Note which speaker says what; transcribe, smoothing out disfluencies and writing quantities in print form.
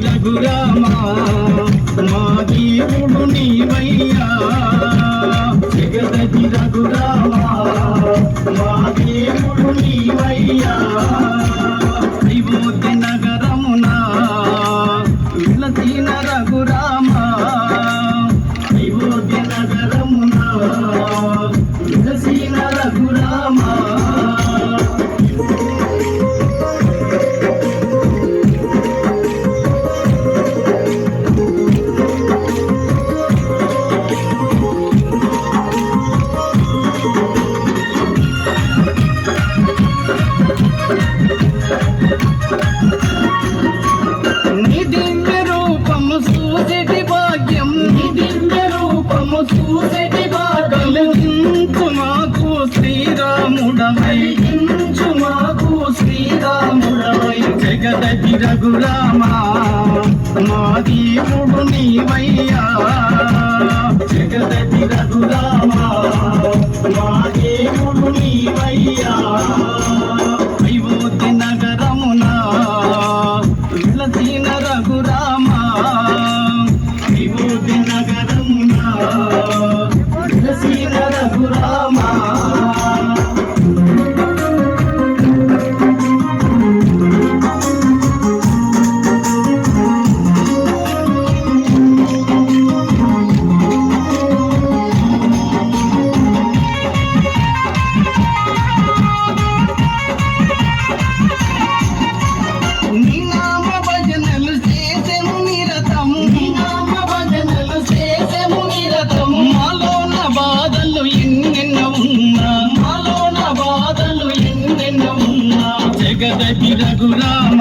Speaker 1: రఘురామా మా దేవుడు నీవయ్యా జగదగి రఘురామా మా దేవుడు నీవయ్యా అయోధ్య నగరమున విలసిన రఘురామా అయోధ్య నగరమున విలసిన రఘురామా జగదగి రఘురామా మా దేవుడు నీవయ్యా జగదగి రఘురామా మా దేవుడు నీవయ్యా అయోధ్య నగరమున విలసిన రఘురామా అయోధ్య నగరమున విలసిన రఘురామా జగదగి రఘురామా